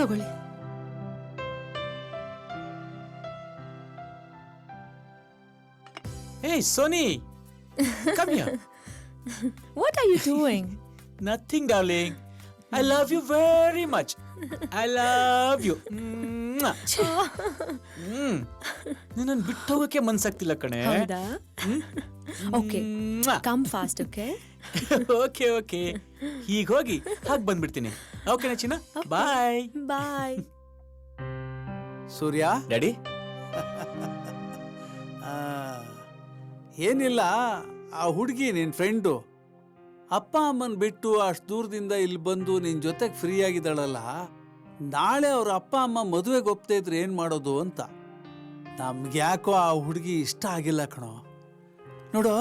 ತಗೊಳ್ಳಿ. Hey, Sony! Come here. What are you doing? Nothing, darling. I love you very much. I love you. ನಿನ್ನನ್ನು ಬಿಟ್ಟು ಹೋಗಕ್ಕೆ ಮನ್ಸಾಗ್ತಿಲ್ಲ ಕಣೆ. ಹೌದಾ? Okay. Come fast, okay? Okay okay. ಹೀಗೆ ಹೋಗಿ ಹಾಗೆ ಬಂದ್ಬಿಡ್ತೀನಿ. ಓಕೆನಾ ಚಿನ್ನ? ಬಾಯ್. Bye. ಸೂರ್ಯ, ಡ್ಯಾಡಿ ಏನಿಲ್ಲ, ಆ ಹುಡುಗಿ ನಿನ್ನ ಫ್ರೆಂಡು ಅಪ್ಪ ಅಮ್ಮನ ಬಿಟ್ಟು ಅಷ್ಟು ದೂರದಿಂದ ಇಲ್ಲಿ ಬಂದು ನಿನ್ನ ಜೊತೆಗೆ ಫ್ರೀ ಆಗಿದ್ದಾಳಲ್ಲ, ನಾಳೆ ಅವ್ರ ಅಪ್ಪ ಅಮ್ಮ ಮದುವೆಗೆ ಒಪ್ತಾ ಇದ್ರೆ ಏನು ಮಾಡೋದು ಅಂತ. ನಮ್ಗೆ ಯಾಕೋ ಆ ಹುಡುಗಿ ಇಷ್ಟ ಆಗಿಲ್ಲ ಕಣೋ. ನೋಡು,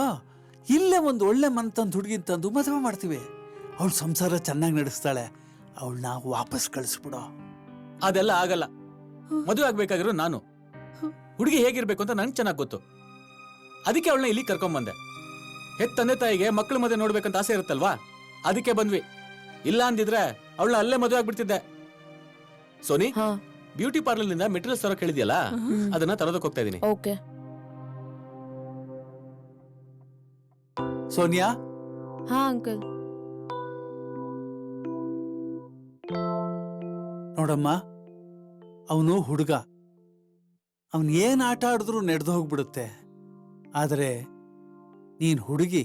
ಇಲ್ಲೇ ಒಂದು ಒಳ್ಳೆ ಮನ್ತಂದು ಹುಡುಗಿ ತಂದು ಮದುವೆ ಮಾಡ್ತೀವಿ. ಅವಳು ಸಂಸಾರ ಚೆನ್ನಾಗಿ ನಡೆಸ್ತಾಳೆ, ಅವಳನ್ನ ವಾಪಸ್ ಕಳಿಸ್ಬಿಡೋ. ಅದೆಲ್ಲ ಆಗಲ್ಲ. ಮದುವೆ ಆಗ್ಬೇಕಾಗಿರೋ ನಾನು. ಹುಡುಗಿ ಹೇಗಿರ್ಬೇಕು ಅಂತ ನಂಗೆ ಚೆನ್ನಾಗಿ ಗೊತ್ತು. ಅದಕ್ಕೆ ಅವಳನ್ನ ಇಲ್ಲಿ ಕರ್ಕೊಂಬಂದೆ. ಹೆತ್ತ ತಂದೆ ತಾಯಿಗೆ ಮಕ್ಕಳು ಮದುವೆ ನೋಡ್ಬೇಕಂತ ಆಸೆ ಇರುತ್ತಲ್ವಾ, ಅದಕ್ಕೆ ಬಂದ್ವಿ. ಇಲ್ಲ ಅಂದಿದ್ರೆ ಅವಳನ್ನ ಅಲ್ಲೇ ಮದುವೆ ಆಗ್ಬಿಡ್ತಿದ್ದೆ. ಸೋನಿ, ಬ್ಯೂಟಿ ಪಾರ್ಲರ್ ನಿಂದ ಮೆಟೀರಿಯಲ್ಸ್ ತರೋಕೆ ಹೇಳಿದ್ಯಲ್ಲ, ಅದನ್ನ ತರೋದಕ್ಕೆ ಹೋಗ್ತಾ ಇದೀನಿ. Okay. ಸೋನಿಯಾ, ಹಾ ಅಂಕಲ್. ನೋಡಮ್ಮ, ಅವನು ಹುಡುಗ, ಅವನ್ ಏನ್ ಆಟ ಆಡಿದ್ರು ನಡೆದು ಹೋಗ್ಬಿಡುತ್ತೆ. ಆದರೆ ನೀನ್ ಹುಡುಗಿ,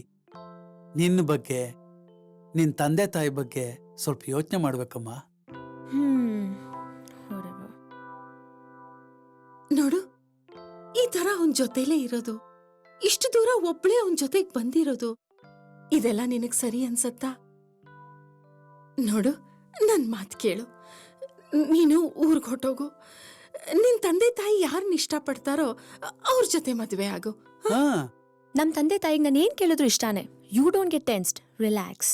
ನಿನ್ನ ಬಗ್ಗೆ, ನಿನ್ ತಂದೆ ತಾಯಿ ಬಗ್ಗೆ ಸ್ವಲ್ಪ ಯೋಚನೆ ಮಾಡ್ಬೇಕಮ್ಮ. ನೋಡು, ಈ ತರ ಅವನ್ ಜೊತೆಲೇ ಇರೋದು, ಇಷ್ಟು ದೂರ ಒಬ್ಳೇ ಅವನ್ ಜೊತೆಗ್ ಬಂದಿರೋದು, ಇದೆಲ್ಲ ನಿನಗ್ ಸರಿ ಅನ್ಸತ್ತಾ? ನೋಡು, ನನ್ ಮಾತ್ ಕೇಳು. ನೀನು ಊರ್ಗ್ ಹೊಟ್ಟೋಗು. ನಿನ್ ತಂದೆ ತಾಯಿ ಯಾರನ್ನ ಇಷ್ಟಪಡ್ತಾರೋ ಅವ್ರ ಜೊತೆ ಮದ್ವೆ ಆಗು. ನಮ್ ತಂದೆ ತಾಯಿಗೆ ನಾನು ಏನ್ ಕೇಳಿದ್ರು ಇಷ್ಟಾನೆ. You don't get tensed, relax.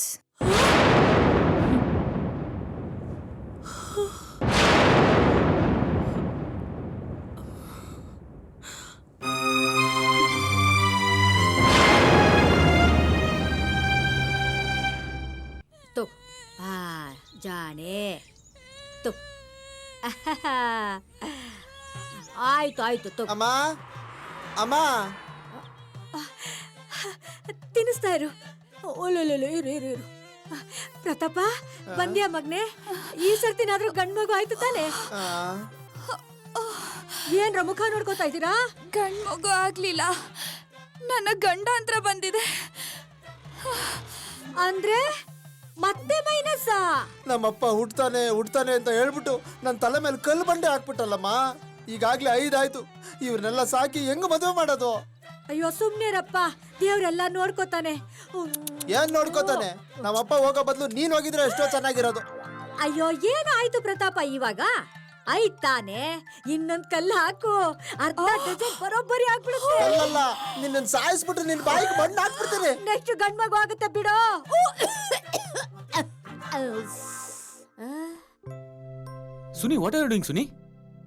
ಜಾಣೆ ತು. ಆಯ್ತು ಆಯ್ತು ತು. ಅಮ್ಮ ಅಮ್ಮ, ತಿನ್ನಿಸ್ತಾ ಇರು. ಓಲೋಲೋ, ಇರು ಇರು ಇರು. ಪ್ರತಾಪ, ಬಂದ್ಯಾ ಮಗ್ನೆ? ಈ ಸರ್ತಿನಾದ್ರೂ ಗಂಡ್ ಮಗು ಆಯ್ತು ತಾನೆ? ಏನ್ರ ಮುಖ ನೋಡ್ಕೋತಾ ಇದ್ದೀರಾ? ಗಂಡ್ ಮಗು ಆಗ್ಲಿಲ್ಲ, ನನ್ನ ಗಂಡಾಂತರ ಬಂದಿದೆ. ಅಂದ್ರೆ ಮತ್ತೆ ಮೈನಸ್? ನಮ್ಮಪ್ಪ ಹುಡ್ತಾನೆ ಹುಡ್ತಾನೆ ಅಂತ ಹೇಳ್ಬಿಟ್ಟು ನನ್ನ ತಲೆ ಮೇಲೆ ಕಲ್ಲು ಬಂಡೆ ಹಾಕ್ಬಿಟ್ಟಲ್ಲಮ್ಮ. ಈಗಾಗ್ಲೇ 5 ಆಯ್ತು. ಇವ್ರನ್ನೆಲ್ಲ ಸಾಕಿ ಹೆಂಗ್ ಮದುವೆ ಮಾಡೋದು? ಅಯ್ಯೋ ಸುಮ್ನೆರಪ್ಪ, ದೇವ್ರೆಲ್ಲ ನೋಡ್ಕೋತಾನೆ. ಏನ್ ನೋಡ್ಕೋತಾನೆ? ನಮ್ಮಪ್ಪ ಹೋಗೋ ಬದಲು ನೀನ್ ಹೋಗಿದ್ರೆ ಎಷ್ಟೋ ಚೆನ್ನಾಗಿರೋದು. ಅಯ್ಯೋ, ಏನಾಯ್ತು ಪ್ರತಾಪ ಇವಾಗ? ಆಯ್ತಾನೆ, ಇನ್ನೊಂದ್ ಕಲ್ಲು ಹಾಕು, ಅರ್ಧ ಡಜನ್ ಬರೋಬ್ಬರಿ ಆಗ್ಬಿಡುತ್ತೆ. ಅಲ್ಲಲ್ಲ, ನಿನ್ನ ಸಾಯಿಸ್ಬಿಟ್ರೆ ನಿನ್ ಬಾಯಿಗೆ ಮಣ್ಣು ಹಾಕ್ಬಿಡ್ತೀನಿ. ನೆಕ್ಸ್ಟ್ ಗಂಡ್ ಮಗು ಆಗುತ್ತೆ ಬಿಡೋ. Suni, what are you doing Suni?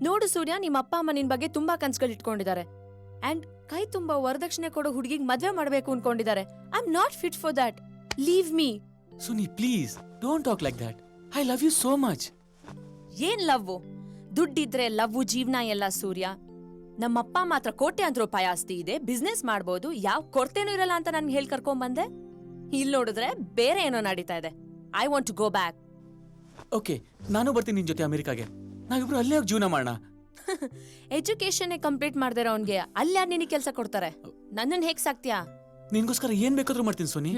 ನೋಡು ಸೂರ್ಯ, ನಿಮ್ಮ ಅಪ್ಪ ಅಮ್ಮ ನಿನ್ ಬಗ್ಗೆ ತುಂಬಾ ಕನ್ಸುಗಳು ಇಟ್ಕೊಂಡಿದ್ದಾರೆ. ಅಂಡ್ ಕೈ ತುಂಬಾ ವರದಕ್ಷಿಣೆ ಕೊಡೋ ಹುಡುಗಿಗೆ ಮದ್ವೆ ಮಾಡ್ಬೇಕು ಅನ್ಕೊಂಡಿದ್ದಾರೆ. I am not fit for that. Leave me. Suni, please don't talk like that. I love you so much. ಏನ್ ಲವ್? ದುಡ್ಡಿದ್ರೆ ಲವ್ ಜೀವನ ಎಲ್ಲ ಸೂರ್ಯ. ನಮ್ಮಪ್ಪ ಮಾತ್ರ ಕೋಟ್ಯಾಂತರ ರೂಪಾಯಿ ಆಸ್ತಿ ಇದೆ, ಬಿಸ್ನೆಸ್ ಮಾಡ್ಬೋದು, ಯಾವ ಕೊರತೆನೂ ಇರಲ್ಲ ಅಂತ ನನ್ಗೆ ಹೇಳಿ ಕರ್ಕೊಂಡ್ ಬಂದೆ. ಇಲ್ಲಿ ನೋಡಿದ್ರೆ ಬೇರೆ ಏನೋ ನಡೀತಾ ಇದೆ. I want to go back. Okay, ನಾನು ಬರ್ತೀನಿ ನಿನ್ ಜೊತೆ ಅಮೆರಿಕಾಗೆ. ನಾವಿಬ್ರು ಅಲ್ಲೇ ಹೋಗಿ ಜೀವನ ಮಾಡೋಣ. ಎಜುಕೇಶನ್ ಕಂಪ್ಲೀಟ್ ಮಾಡ್ದಿರೋ ಅವ್ನ್ಗೆ ಅಲ್ಲಿ ಯಾರು ನಿನಗೆ ಕೆಲಸ ಕೊಡ್ತಾರೆ? ನನ್ನನ್ನು ಹೇಗ್ ಸಾಕ್ತಿಯಾ? ನಿನ್ಗೋಸ್ಕರ ಏನ್ ಬೇಕಾದ್ರೂ ಮಾಡ್ತೀನಿ ಸೋನಿ.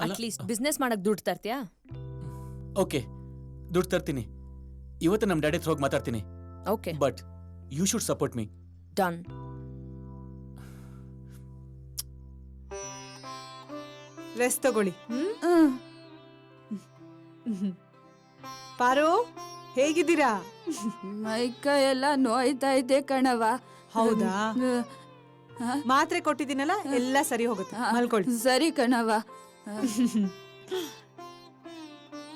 ಅಟ್ಲೀಸ್ಟ್ ಬಿಸ್ನೆಸ್ ಮಾಡಕ್ ದುಡ್ಡು ತರ್ತೀಯಾ? ಓಕೆ, ದುಡ್ಡು ತರ್ತೀನಿ. ಇವತ್ತು ನಮ್ ಡ್ಯಾಡಿ ಹತ್ರ ಹೋಗಿ ಮಾತಾಡ್ತೀನಿ. Okay, but you should support me. Done. Rest ತಗೊಳ್ಳಿ. ಪಾರು, ಹೇಗಿದ್ದೀರಾ? ಮೈಕೈ ಎಲ್ಲ ನೋಯ್ತಾ ಇದೆ ಕಣವ. ಹೌದಾ? ಮಾತ್ರೆ ಕೊಟ್ಟಿದ್ದೀನಲ್ಲ, ಎಲ್ಲ ಸರಿ ಹೋಗುತ್ತೆ. ಮಲ್ಕೊಳ್ಳಿ. ಸರಿ ಕಣವ.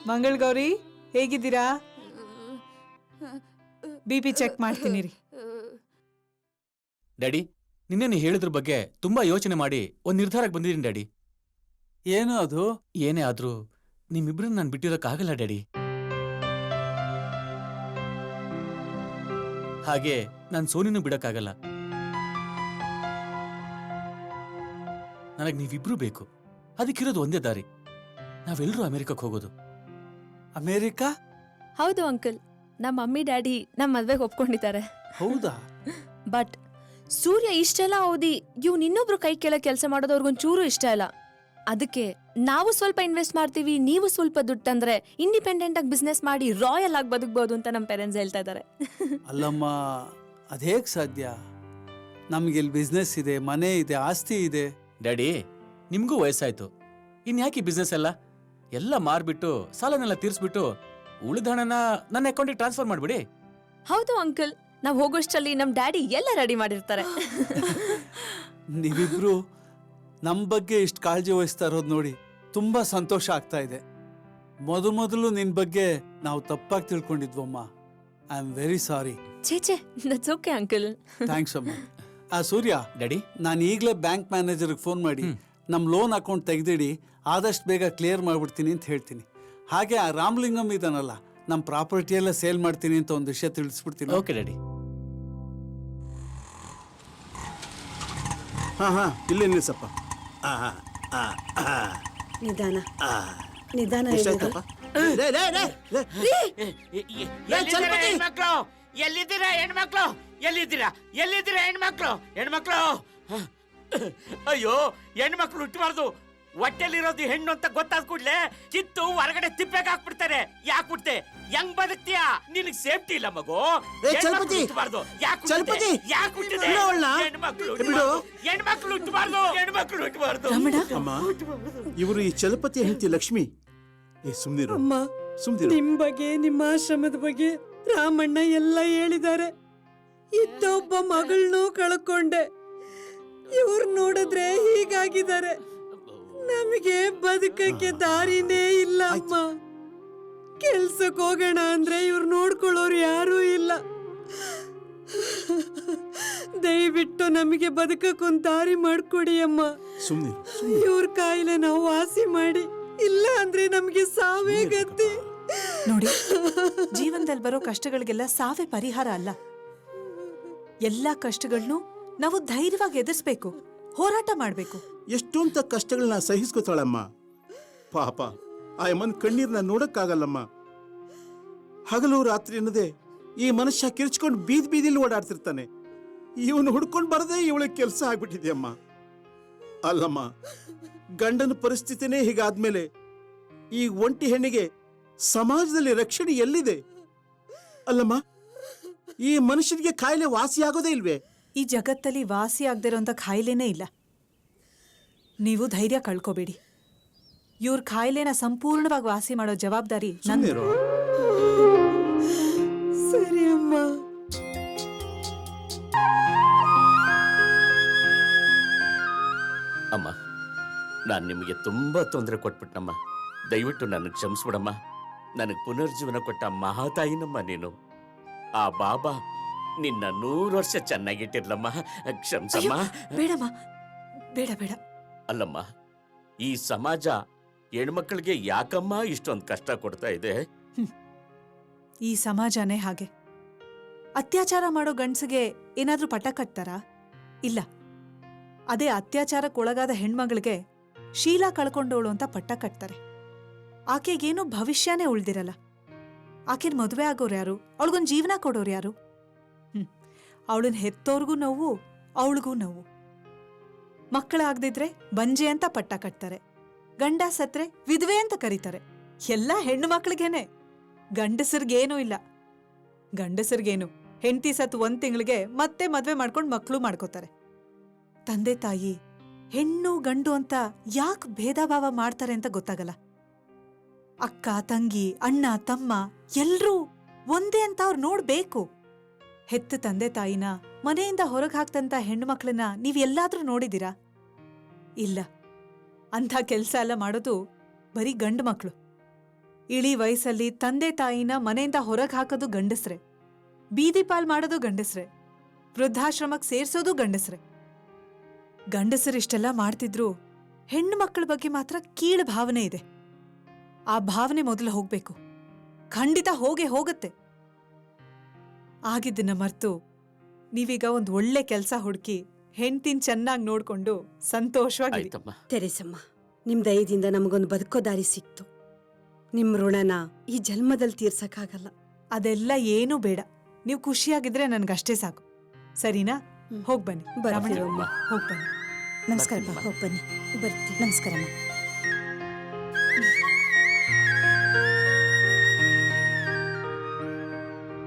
ಮಂಗಳ್ ಗೌರಿ, ಹೇಗಿದ್ದೀರಾ? BP ಚೆಕ್ ಮಾಡ್ತೀನಿ ರೀ. ಡ್ಯಾಡಿ, ನಿನ್ನೆ ನೀ ಹೇಳಿದ್ರ ಬಗ್ಗೆ ತುಂಬಾ ಯೋಚನೆ ಮಾಡಿ ಒಂದ್ ನಿರ್ಧಾರಕ್ಕೆ ಬಂದಿದ್ದೀನಿ ಡ್ಯಾಡಿ. ಏನು ಅದು? ಏನೇ ಆದ್ರೂ ನಿಮ್ಮಿಬ್ರನ್ನ ನಾನು ಬಿಟ್ಟಿರೋಕ್ಕಾಗಲ್ಲ ಡ್ಯಾಡಿ. ಹಾಗೆ ನಾನು ಸೋನಿನೂ ಬಿಡಕ್ಕಾಗಲ್ಲ. ನನಗ್ ನೀವಿಬ್ರು ಬೇಕು. ಅದಕ್ಕಿರೋದು ಒಂದೇ ದಾರಿ, ನಾವೆಲ್ಲರೂ ಅಮೆರಿಕಕ್ಕೆ ಹೋಗೋದು. ಅಮೇರಿಕಾ? ಹೌದು ಅಂಕಲ್, ನಮ್ಮ ಮಮ್ಮಿ ಡ್ಯಾಡಿ ನಮ್ಮ ಮದ್ವೆಗೆ ಒಪ್ಕೊಂಡಿದ್ದಾರೆ. ಹೌದಾ? ಬಟ್ ಸೂರ್ಯ ಇಷ್ಟೆಲ್ಲ ಓದಿ ಇವ್ನು ಇನ್ನೊಬ್ರು ಕೈ ಕೆಳಗೆ ಕೆಲಸ ಮಾಡೋದು ಅವ್ರಿಗೊಂಚೂರು ಇಷ್ಟ ಇಲ್ಲ. ಅದಕ್ಕೆ ನಾವು ಸ್ವಲ್ಪ ಇನ್ವೆಸ್ಟ್ ಮಾಡ್ತೀವಿ, ನೀವು ಸ್ವಲ್ಪ ದುಡ್ಡು ತಂದ್ರೆ ಇಂಡಿಪೆಂಡೆಂಟ್ ಆಗಿ ಬಿಸ್ನೆಸ್ ಮಾಡಿ ರಾಯಲ್ ಆಗಿ ಬದುಕಬಹುದು ಅಂತ ನಮ್ಮ ಪೇರೆಂಟ್ಸ್ ಹೇಳ್ತಾ ಇದ್ದಾರೆ. ಅಲ್ಲಮ್ಮ, ಅದೇಗ್ ಸಾಧ್ಯ? ನಮ್ಗೆ ಇಲ್ಲಿ ಬಿಸ್ನೆಸ್ ಇದೆ, ಮನೆ ಇದೆ, ಆಸ್ತಿ ಇದೆ. ಡ್ಯಾಡಿ, ನಿಮ್ಗೂ ವಯಸ್ಸಾಯ್ತು. ಇನ್ಯಾಕೆ ಬಿಸ್ನೆಸ್ ಎಲ್ಲ ಮಾರ್ಬಿಟ್ಟು ಸಾಲನೆಲ್ಲ ತೀರ್ಸ್ಬಿಟ್ಟು ಉಳಿದ ಹಣನ ನನ್ನ ಅಕೌಂಟಿಗೆ ಟ್ರಾನ್ಸ್ಫರ್ ಮಾಡ್ಬಿಡಿ. ಹೌದು ಅಂಕಲ್, ನಾವ್ ಹೋಗೋಷ್ಟರಲ್ಲಿ ನಮ್ ಡ್ಯಾಡಿ ಎಲ್ಲ ರೆಡಿ ಮಾಡಿರ್ತಾರೆ. ನೀವಿಬ್ರು ನಮ್ ಬಗ್ಗೆ ಇಷ್ಟು ಕಾಳಜಿ ವಹಿಸ್ತಾ ಇರೋದು ನೋಡಿ ತುಂಬಾ ಸಂತೋಷ ಆಗ್ತಾ ಇದೆ. ಮೊದಲು ನಿನ್ ಬಗ್ಗೆ ನಾವು ತಪ್ಪಾಗಿ ತಿಳ್ಕೊಂಡಿದ್ವಮ್ಮ. I am very sorry. ಚೇಚೆ, ದಟ್ಸ್ ಓಕೆ ಅಂಕಲ್. ಥ್ಯಾಂಕ್ಸ್ ಅಮ್ಮ. ಸೂರ್ಯ, ಡ್ಯಾಡಿ, ನಾನು ಈಗಲೇ ಬ್ಯಾಂಕ್ ಮ್ಯಾನೇಜರ್ಗೆ ಫೋನ್ ಮಾಡಿ ನಮ್ಮ ಲೋನ್ ಅಕೌಂಟ್ ತೆಗೆದಿಡಿ, ಆದಷ್ಟು ಬೇಗ ಕ್ಲಿಯರ್ ಮಾಡ್ಬಿಡ್ತೀನಿ ಅಂತ ಹೇಳ್ತೀನಿ. ಹಾಗೆ ಆ ರಾಮಲಿಂಗಂ ಇದಾನಲ್ಲ, ನಮ್ಮ ಪ್ರಾಪರ್ಟಿ ಎಲ್ಲ ಸೇಲ್ ಮಾಡ್ತೀನಿ ಅಂತ ಒಂದು ವಿಷಯ ತಿಳಿಸ್ಬಿಡ್ತೀನಿ. Okay daddy. ಹಾ ಇಲ್ಲೇ ನಿಲ್ಸಪ್ಪ. ನಿಧಾನ ನಿಧಾನ ಎಷ್ಟಾಯ್ತಪ್ಪ? ಲೇ, ಲೇ, ಲೇ, ಲೇ. ಹೆಣ್ಮಕ್ಳು ಎಲ್ಲಿದ್ದೀರಾ? ಹೆಣ್ಮಕ್ಳು ಎಲ್ಲಿದ್ದೀರಾ? ಎಲ್ಲಿದ್ದೀರಾ ಹೆಣ್ಮಕ್ಳು? ಹೆಣ್ಮಕ್ಳು, ಅಯ್ಯೋ ಹೆಣ್ಮಕ್ಳು ಹುಟ್ಟಬಾರ್ದು. ಹೊಟ್ಟೆಲಿರೋದು ಹೆಣ್ಣು ಅಂತ ಗೊತ್ತಾದ ಕೂಡ್ಲೆ ಕಿತ್ತು ಹೊರಗಡೆ ತಿಪ್ಪೆಗೆ ಹಾಕ್ಬಿಡ್ತಾರೆ. ಯಾಕೆ ಹುಟ್ಟೆ? ಹೆಂಗ್ ಬದುಕ್ತೀಯಾ? ನಿನಗ್ ಸೇಫ್ಟಿ ಇಲ್ಲ ಮಗು. ಚಲಪತಿ, ಹುಟ್ಟಬಾರ್ದು. ಚಲಪತಿ, ಯಾಕೆ ಹುಟ್ಟಿದೆ? ಹೆಣ್ಮಕ್ಳು ಹುಟ್ಟಬಾರ್ದು. ಹೆಣ್ಮಕ್ಳು ಹುಟ್ಟಬಾರ್ದು. ಅಮ್ಮ, ಇವರು ಈ ಚಲಪತಿ ಹೆಂಡತಿ ಲಕ್ಷ್ಮಿ. ಸುಮ್ನಿರು, ಅಮ್ಮ, ಸುಮ್ನಿರು. ನಿಮ್ ಬಗ್ಗೆ, ನಿಮ್ಮ ಆಶ್ರಮದ ಬಗ್ಗೆ ರಾಮಣ್ಣ ಎಲ್ಲ ಹೇಳಿದ್ದಾರೆ. ಇದ್ದೊಬ್ಬ ಮಗಳನ್ನೂ ಕಳ್ಕೊಂಡೆ. ಇವ್ರು ನೋಡಿದ್ರೆ ಹೀಗಾಗಿದ್ದಾರೆ. ನಮಗೆ ಬದುಕಕ್ಕೆ ದಾರಿನೇ ಇಲ್ಲ ಅಮ್ಮ. ಕೆಲ್ಸಕ್ಕೆ ಹೋಗೋಣ ಅಂದ್ರೆ ಇವ್ರು ನೋಡ್ಕೊಳ್ಳೋರು ಯಾರೂ ಇಲ್ಲ. ದಯವಿಟ್ಟು ನಮಗೆ ಬದುಕಕ್ಕೊಂದು ದಾರಿ ಮಾಡ್ಕೊಡಿ ಅಮ್ಮ. ಸುಮ್ನಿರು. ಇವ್ರ ಕಾಯಿಲೆ ನಾವು ವಾಸಿ ಮಾಡಿ, ಇಲ್ಲ ಅಂದ್ರೆ ನಮಗೆ ಸಾವೇ ಗತಿ. ನೋಡಿ, ಜೀವನದಲ್ಲಿ ಬರೋ ಕಷ್ಟಗಳಿಗೆಲ್ಲ ಸಾವೇ ಪರಿಹಾರ ಅಲ್ಲ. ಎಲ್ಲಾ ಕಷ್ಟಗಳನ್ನೂ ನಾವು ಧೈರ್ಯವಾಗಿ ಎದುರಿಸ್ಬೇಕು, ಹೋರಾಟ ಮಾಡ್ಬೇಕು. ಎಷ್ಟೊಂತ ಕಷ್ಟಗಳನ್ನ ಸಹಿಸ್ಕೋತಾಳಮ್ಮ. ಪಾಪ ಆ ಯಮ್ಮನ್ ಕಣ್ಣೀರ್ನ ನೋಡಕ್ಕಾಗಲ್ಲಮ್ಮ. ಹಗಲು ರಾತ್ರಿ ಅನ್ನದೆ ಈ ಮನುಷ್ಯ ಕಿರ್ಚ್ಕೊಂಡು ಬೀದಿಲಿ ಓಡಾಡ್ತಿರ್ತಾನೆ. ಇವನು ಹುಡ್ಕೊಂಡು ಬರದೆ ಇವಳಿಗೆ ಕೆಲಸ ಆಗ್ಬಿಟ್ಟಿದ್ಯಮ್ಮ. ಅಲ್ಲಮ್ಮ, ಗಂಡನ ಪರಿಸ್ಥಿತಿನೇ ಹೀಗಾದ್ಮೇಲೆ ಈ ಒಂಟಿ ಹೆಣ್ಣಿಗೆ ಸಮಾಜದಲ್ಲಿ ರಕ್ಷಣೆ ಎಲ್ಲಿದೆ? ಅಲ್ಲಮ್ಮ, ಈ ಮನುಷ್ಯನಿಗೆ ಕಾಯಿಲೆ ವಾಸಿ ಆಗೋದೇ ಇಲ್ವೇ? ಈ ಜಗತ್ತಲ್ಲಿ ವಾಸಿ ಆಗದಿರೋಂಥ ಕಾಯಿಲೆನೇ ಇಲ್ಲ. ನೀವು ಧೈರ್ಯ ಕಳ್ಕೋಬೇಡಿ. ಇವ್ರ ಕಾಯಿಲೆನ ಸಂಪೂರ್ಣವಾಗಿ ವಾಸಿ ಮಾಡೋ ಜವಾಬ್ದಾರಿ ನಂದು. ಸರಿ ಅಮ್ಮ. ಅಮ್ಮ, ನಾನು ನಿಮಗೆ ತುಂಬಾ ತೊಂದರೆ ಕೊಟ್ಬಿಟ್ಟನಮ್ಮ. ದಯವಿಟ್ಟು ನನಗೆ ಕ್ಷಮಿಸ್ಬಿಡಮ್ಮ. ನನಗೆ ಪುನರ್ಜೀವನ ಕೊಟ್ಟ ಮಹಾತಾಯಿನಮ್ಮ ನೀನು. ಆ ಬಾಬಾ ನಿನ್ನ 100 ವರ್ಷ ಚೆನ್ನಾಗಿಟ್ಟಿರ್ಲಮ್ಮ. ಕ್ಷಮಿಸಮ್ಮ. ಬೇಡಮ್ಮ, ಬೇಡ ಬೇಡ. ಅಲ್ಲಮ್ಮ, ಈ ಸಮಾಜ ಹೆಣ್ಮಕ್ಳಿಗೆ ಯಾಕಮ್ಮ ಇಷ್ಟೊಂದು ಕಷ್ಟ ಕೊಡ್ತಾ ಇದೆ? ಈ ಸಮಾಜನೇ ಹಾಗೆ. ಅತ್ಯಾಚಾರ ಮಾಡೋ ಗಂಡ್ಸಿಗೆ ಏನಾದ್ರೂ ಪಟ್ಟ ಕಟ್ತಾರಾ? ಇಲ್ಲ. ಅದೇ ಅತ್ಯಾಚಾರಕ್ಕೊಳಗಾದ ಹೆಣ್ಮಗಳಿಗೆ ಶೀಲ ಕಳ್ಕೊಂಡವಳು ಅಂತ ಪಟ್ಟ ಕಟ್ತಾರೆ. ಆಕೆಗೇನೋ ಭವಿಷ್ಯನೇ ಉಳ್ದಿರಲ್ಲ. ಆಕೆನ್ ಮದುವೆ ಆಗೋರು ಯಾರು? ಅವಳಿಗೊಂದು ಜೀವನ ಕೊಡೋರು ಯಾರು? ಅವಳನ್ನ ಹೆತ್ತೋರ್ಗೂ ನೋವು, ಅವಳಿಗೂ ನೋವು. ಮಕ್ಕಳಾಗ್ದಿದ್ರೆ ಬಂಜೆ ಅಂತ ಪಟ್ಟ ಕಟ್ತಾರೆ. ಗಂಡ ಸತ್ರೆ ವಿಧವೆ ಅಂತ ಕರೀತಾರೆ. ಎಲ್ಲ ಹೆಣ್ಣು ಮಕ್ಳಿಗೇನೆ, ಗಂಡಸರ್ಗೇನೂ ಇಲ್ಲ. ಗಂಡಸರ್ಗೇನು, ಹೆಂಡತಿ ಸತ್ 1 ತಿಂಗಳಿಗೆ ಮತ್ತೆ ಮದ್ವೆ ಮಾಡ್ಕೊಂಡು ಮಕ್ಕಳು ಮಾಡ್ಕೋತಾರೆ. ತಂದೆ ತಾಯಿ ಹೆಣ್ಣು ಗಂಡು ಅಂತ ಯಾಕೆ ಭೇದ ಭಾವ ಮಾಡ್ತಾರೆ ಅಂತ ಗೊತ್ತಾಗಲ್ಲ. ಅಕ್ಕ ತಂಗಿ ಅಣ್ಣ ತಮ್ಮ ಎಲ್ರೂ ಒಂದೇ ಅಂತ ಅವ್ರು ನೋಡ್ಬೇಕು. ಹೆತ್ತ ತಂದೆ ತಾಯಿನ ಮನೆಯಿಂದ ಹೊರಗೆ ಹಾಕ್ತಂತ ಹೆಣ್ಣು ಮಕ್ಕಳನ್ನ ನೀವ್ ಎಲ್ಲಾದ್ರೂ ನೋಡಿದೀರಾ? ಇಲ್ಲ. ಅಂಥ ಕೆಲ್ಸ ಎಲ್ಲ ಮಾಡೋದು ಬರೀ ಗಂಡು ಮಕ್ಕಳು. ಇಳಿ ವಯಸ್ಸಲ್ಲಿ ತಂದೆ ತಾಯಿನ ಮನೆಯಿಂದ ಹೊರಗೆ ಹಾಕೋದು ಗಂಡಸ್ರೆ, ಬೀದಿ ಪಾಲ್ ಮಾಡೋದು ಗಂಡಸ್ರೆ, ವೃದ್ಧಾಶ್ರಮಕ್ಕೆ ಸೇರ್ಸೋದು ಗಂಡಸ್ರೆ. ಗಂಡಸರಿಷ್ಟೆಲ್ಲ ಮಾಡ್ತಿದ್ರು ಹೆಣ್ಣು ಮಕ್ಕಳ ಬಗ್ಗೆ ಮಾತ್ರ ಕೀಳು ಭಾವನೆ ಇದೆ. ಆ ಭಾವನೆ ಮೊದಲು ಹೋಗ್ಬೇಕು. ಖಂಡಿತ ಹೋಗೇ ಹೋಗತ್ತೆ. ಆಗಿದ್ದನ್ನ ಮರ್ತು ನೀವೀಗ ಒಂದು ಒಳ್ಳೆ ಕೆಲಸ ಹುಡುಕಿ ಹೆಂಡ್ತಿನ ಚೆನ್ನಾಗಿ ನೋಡ್ಕೊಂಡು ಸಂತೋಷವಾಗಿ ಆಯ್ತಮ್ಮ. ತೆರೆಸಮ್ಮ, ನಿಮ್ ದಯದಿಂದ ನಮಗೊಂದು ಬದುಕೋ ದಾರಿ ಸಿಕ್ತು. ನಿಮ್ ಋಣನ ಈ ಜನ್ಮದಲ್ಲಿ ತೀರ್ಸಕ್ಕಾಗಲ್ಲ. ಅದೆಲ್ಲ ಏನೂ ಬೇಡ. ನೀವು ಖುಷಿಯಾಗಿದ್ರೆ ನನ್ಗಷ್ಟೇ ಸಾಕು. ಸರಿನಾ? ಹೋಗ್ಬನ್ನಿ. ಬರ್ತೀವಮ್ಮ. ಹೋಗ್ಬನ್ನಿ. ನಮಸ್ಕಾರಪ್ಪ, ಹೋಗ್ಬನ್ನಿ. ಬರ್ತೀವಿ. ನಮಸ್ಕಾರಮ್ಮ.